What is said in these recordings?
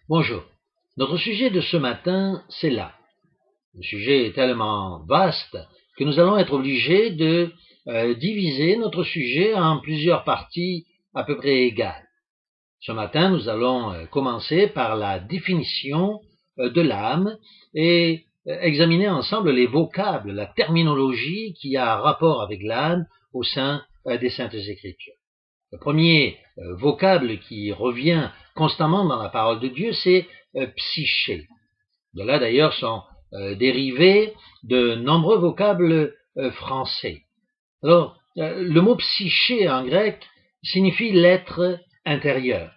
Bonjour. Notre sujet de ce matin, c'est l'âme. Le sujet est tellement vaste que nous allons être obligés de diviser notre sujet en plusieurs parties à peu près égales. Ce matin, nous allons commencer par la définition de l'âme et examiner ensemble les vocables, la terminologie qui a rapport avec l'âme au sein des Saintes Écritures. Le premier vocable qui revient constamment dans la parole de Dieu, c'est psyché. De là d'ailleurs sont dérivés de nombreux vocables français. Alors, le mot psyché en grec signifie l'être intérieur.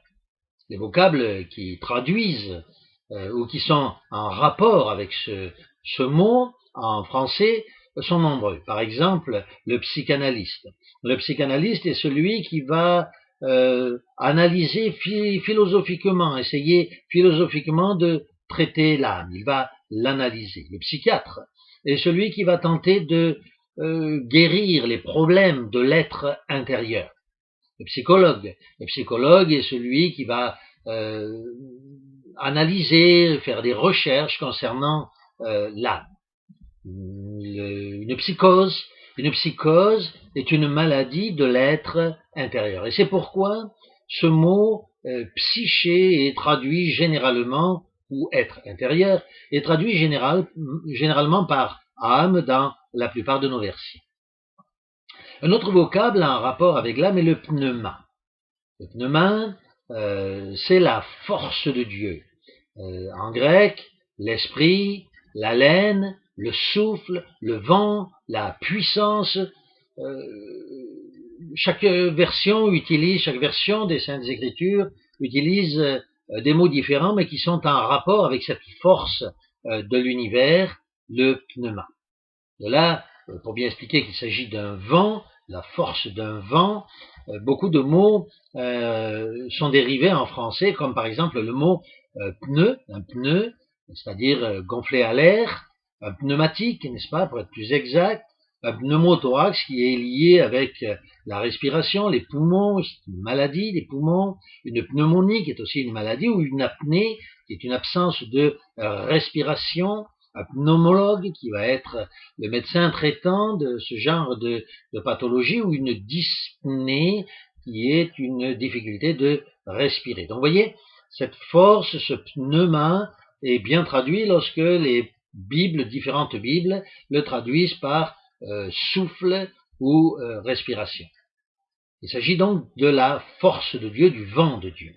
Les vocables qui traduisent ou qui sont en rapport avec ce mot en français sont nombreux. Par exemple, le psychanalyste. Le psychanalyste est celui qui va analyser philosophiquement, essayer philosophiquement de traiter l'âme. Il va l'analyser. Le psychiatre est celui qui va tenter de guérir les problèmes de l'être intérieur. Le psychologue est celui qui va analyser, faire des recherches concernant l'âme. Une psychose est une maladie de l'être intérieur. Et c'est pourquoi ce mot psyché est traduit généralement, ou être intérieur, est traduit généralement par âme dans la plupart de nos versions. Un autre vocable en rapport avec l'âme est le pneuma. Le pneuma, c'est la force de Dieu. En grec, l'esprit, l'haleine, le souffle, le vent, la puissance. Chaque version des Saintes Écritures utilise des mots différents, mais qui sont en rapport avec cette force de l'univers, le pneuma. De là, pour bien expliquer qu'il s'agit d'un vent, la force d'un vent, beaucoup de mots sont dérivés en français, comme par exemple le mot pneu, un pneu, c'est-à-dire gonflé à l'air, un pneumatique, n'est-ce pas, pour être plus exact, un pneumothorax qui est lié avec la respiration, les poumons, c'est une maladie des poumons, une pneumonie qui est aussi une maladie, ou une apnée qui est une absence de respiration, un pneumologue qui va être le médecin traitant de ce genre de pathologie, ou une dyspnée qui est une difficulté de respirer. Donc vous voyez, cette force, ce pneuma est bien traduit lorsque les différentes Bibles, le traduisent par souffle ou respiration. Il s'agit donc de la force de Dieu, du vent de Dieu.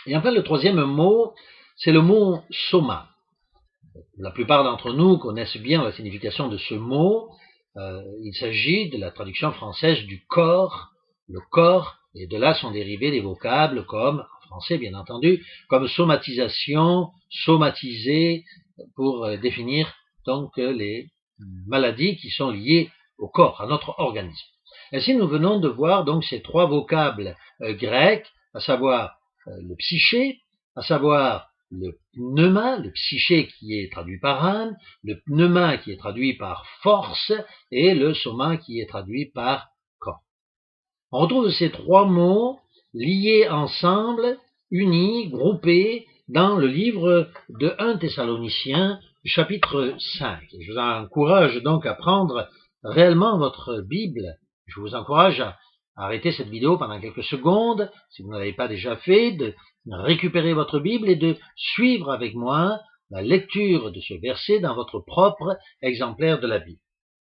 Et enfin, le troisième mot, c'est le mot soma. La plupart d'entre nous connaissent bien la signification de ce mot. Il s'agit de la traduction française du corps, le corps, et de là sont dérivés des vocables comme, en français bien entendu, comme somatisation, somatiser, pour définir donc les maladies qui sont liées au corps, à notre organisme. Ainsi, nous venons de voir donc ces trois vocables grecs, à savoir le psyché, à savoir le pneuma, le psyché qui est traduit par âme, le pneuma qui est traduit par force, et le soma qui est traduit par corps. On retrouve ces trois mots liés ensemble, unis, groupés, dans le livre de 1 Thessaloniciens, chapitre 5. Je vous encourage donc à prendre réellement votre Bible. Je vous encourage à arrêter cette vidéo pendant quelques secondes, si vous ne l'avez pas déjà fait, de récupérer votre Bible et de suivre avec moi la lecture de ce verset dans votre propre exemplaire de la Bible.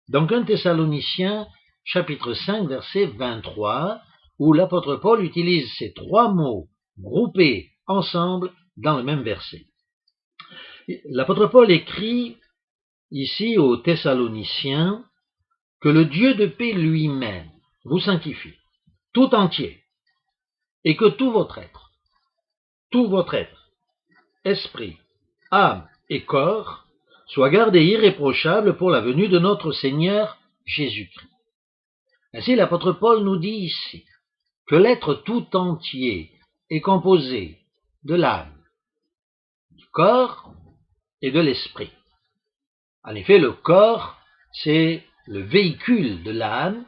Donc 1 Thessaloniciens, chapitre 5, verset 23, où l'apôtre Paul utilise ces trois mots groupés ensemble dans le même verset. L'apôtre Paul écrit ici aux Thessaloniciens que le Dieu de paix lui-même vous sanctifie tout entier et que tout votre être, esprit, âme et corps, soit gardé irréprochable pour la venue de notre Seigneur Jésus-Christ. Ainsi, l'apôtre Paul nous dit ici que l'être tout entier est composé de l'âme, du corps et de l'esprit. En effet, le corps, c'est le véhicule de l'âme.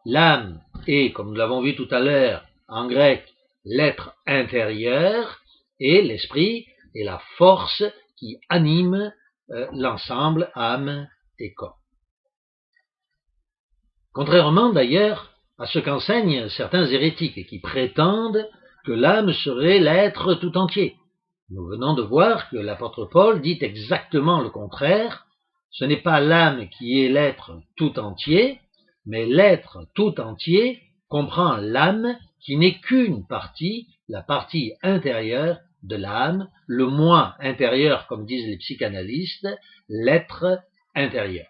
L'âme est, comme nous l'avons vu tout à l'heure, en grec, l'être intérieur, et l'esprit, est la force qui anime l'ensemble âme et corps. Contrairement d'ailleurs à ce qu'enseignent certains hérétiques qui prétendent que l'âme serait l'être tout entier. Nous venons de voir que l'apôtre Paul dit exactement le contraire. Ce n'est pas l'âme qui est l'être tout entier, mais l'être tout entier comprend l'âme qui n'est qu'une partie, la partie intérieure de l'âme, le moi intérieur, comme disent les psychanalystes, l'être intérieur.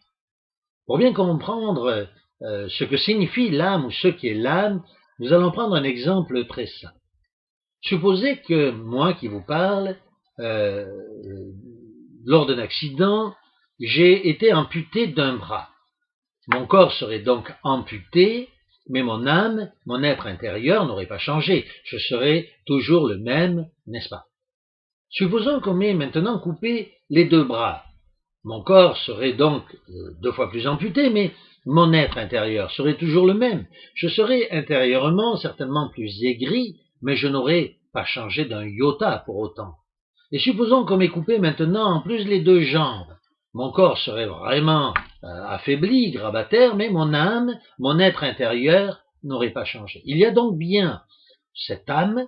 Pour bien comprendre ce que signifie l'âme ou ce qu'est l'âme, nous allons prendre un exemple très simple. Supposez que moi qui vous parle, lors d'un accident, j'ai été amputé d'un bras. Mon corps serait donc amputé, mais mon âme, mon être intérieur n'aurait pas changé. Je serais toujours le même, n'est-ce pas? Supposons qu'on m'ait maintenant coupé les deux bras. Mon corps serait donc 2 fois plus amputé, mais mon être intérieur serait toujours le même. Je serais intérieurement certainement plus aigri, mais je n'aurais pas changé d'un iota pour autant. Et supposons qu'on m'ait coupé maintenant en plus les 2 jambes. Mon corps serait vraiment affaibli, grabataire, mais mon âme, mon être intérieur n'aurait pas changé. Il y a donc bien cette âme,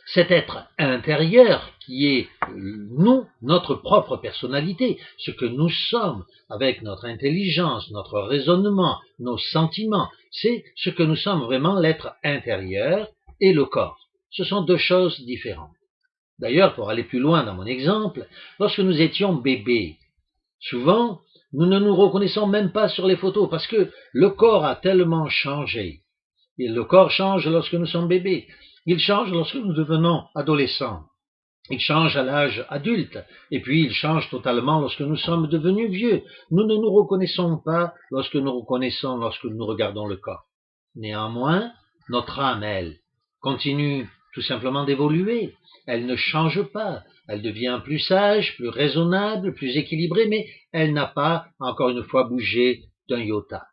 cet être intérieur qui est nous, notre propre personnalité, ce que nous sommes avec notre intelligence, notre raisonnement, nos sentiments, c'est ce que nous sommes vraiment, l'être intérieur et le corps. Ce sont 2 choses différentes. D'ailleurs, pour aller plus loin dans mon exemple, lorsque nous étions bébés, souvent, nous ne nous reconnaissons même pas sur les photos parce que le corps a tellement changé. Et le corps change lorsque nous sommes bébés. Il change lorsque nous devenons adolescents. Il change à l'âge adulte. Et puis il change totalement lorsque nous sommes devenus vieux. Nous ne nous reconnaissons pas lorsque nous regardons le corps. Néanmoins, notre âme, elle, continue tout simplement d'évoluer. Elle ne change pas. Elle devient plus sage, plus raisonnable, plus équilibrée, mais elle n'a pas, encore une fois, bougé d'un iota.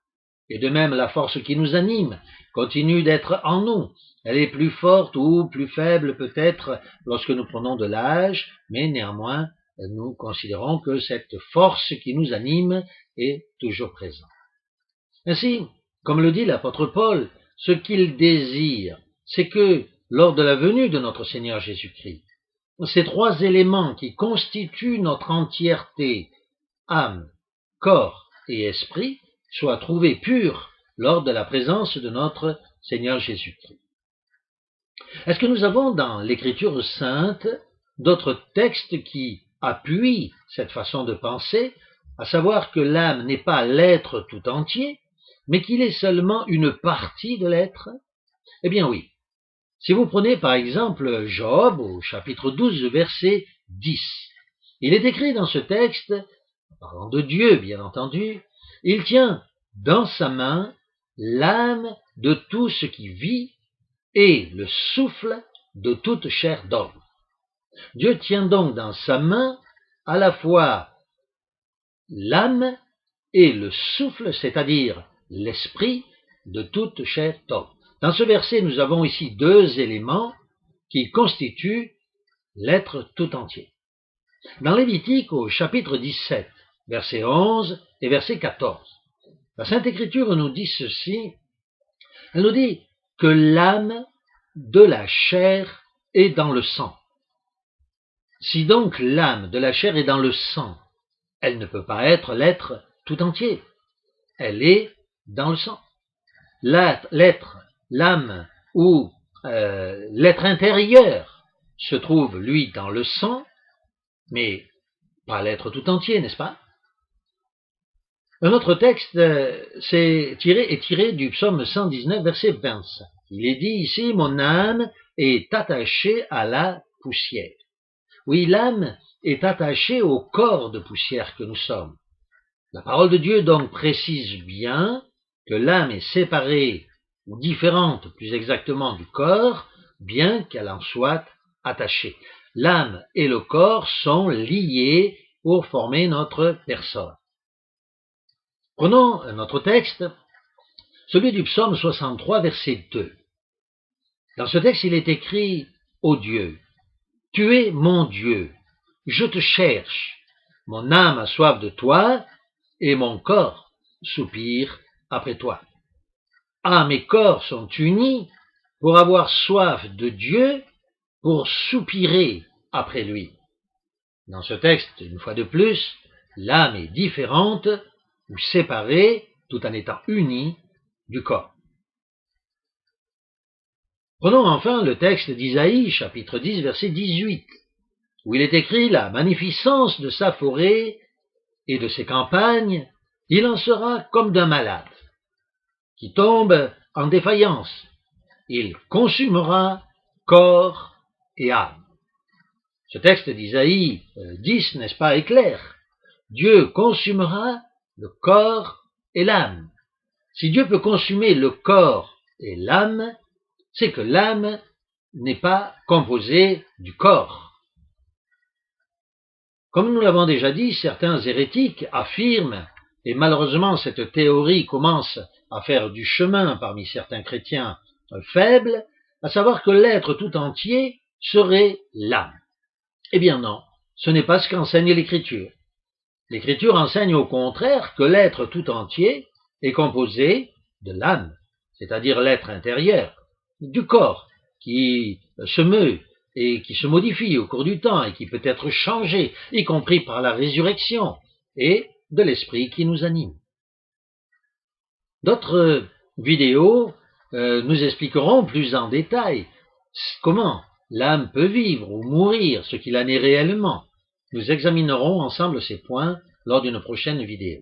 Et de même, la force qui nous anime continue d'être en nous. Elle est plus forte ou plus faible peut-être lorsque nous prenons de l'âge, mais néanmoins, nous considérons que cette force qui nous anime est toujours présente. Ainsi, comme le dit l'apôtre Paul, ce qu'il désire, c'est que, lors de la venue de notre Seigneur Jésus-Christ, ces 3 éléments qui constituent notre entièreté, âme, corps et esprit, soient trouvés purs lors de la présence de notre Seigneur Jésus-Christ. Est-ce que nous avons dans l'Écriture sainte d'autres textes qui appuient cette façon de penser, à savoir que l'âme n'est pas l'être tout entier, mais qu'il est seulement une partie de l'être? Eh bien oui. Si vous prenez par exemple Job au chapitre 12, verset 10, il est écrit dans ce texte, parlant de Dieu bien entendu, il tient dans sa main l'âme de tout ce qui vit et le souffle de toute chair d'homme. Dieu tient donc dans sa main à la fois l'âme et le souffle, c'est-à-dire l'esprit de toute chair d'homme. Dans ce verset, nous avons ici 2 éléments qui constituent l'être tout entier. Dans Lévitique, au chapitre 17, verset 11 et verset 14, la Sainte Écriture nous dit ceci, elle nous dit que l'âme de la chair est dans le sang. Si donc l'âme de la chair est dans le sang, elle ne peut pas être l'être tout entier. Elle est dans le sang. L'âme ou l'être intérieur se trouve, lui, dans le sang, mais pas l'être tout entier, n'est-ce pas? Un autre texte est tiré du psaume 119, verset 25. Il est dit ici, mon âme est attachée à la poussière. Oui, l'âme est attachée au corps de poussière que nous sommes. La parole de Dieu donc précise bien que l'âme est séparée ou différente, plus exactement, du corps, bien qu'elle en soit attachée. L'âme et le corps sont liés pour former notre personne. Prenons un autre texte, celui du psaume 63, verset 2. Dans ce texte, il est écrit « Ô Dieu, Tu es mon Dieu, je te cherche, mon âme a soif de toi, et mon corps soupire après toi. Âme et corps sont unis pour avoir soif de Dieu, pour soupirer après lui. Dans ce texte, une fois de plus, l'âme est différente ou séparée tout en étant unie du corps. Prenons enfin le texte d'Isaïe, chapitre 10, verset 18, où il est écrit « La magnificence de sa forêt et de ses campagnes, il en sera comme d'un malade, qui tombe en défaillance. Il consumera corps et âme. » Ce texte d'Isaïe 10, n'est-ce pas, est clair. Dieu consumera le corps et l'âme. Si Dieu peut consumer le corps et l'âme, c'est que l'âme n'est pas composée du corps. Comme nous l'avons déjà dit, certains hérétiques affirment, et malheureusement cette théorie commence à faire du chemin parmi certains chrétiens faibles, à savoir que l'être tout entier serait l'âme. Eh bien non, ce n'est pas ce qu'enseigne l'Écriture. L'Écriture enseigne au contraire que l'être tout entier est composé de l'âme, c'est-à-dire l'être intérieur, du corps, qui se meut et qui se modifie au cours du temps et qui peut être changé, y compris par la résurrection, et de l'esprit qui nous anime. D'autres vidéos nous expliqueront plus en détail comment l'âme peut vivre ou mourir, ce qu'il en est réellement. Nous examinerons ensemble ces points lors d'une prochaine vidéo.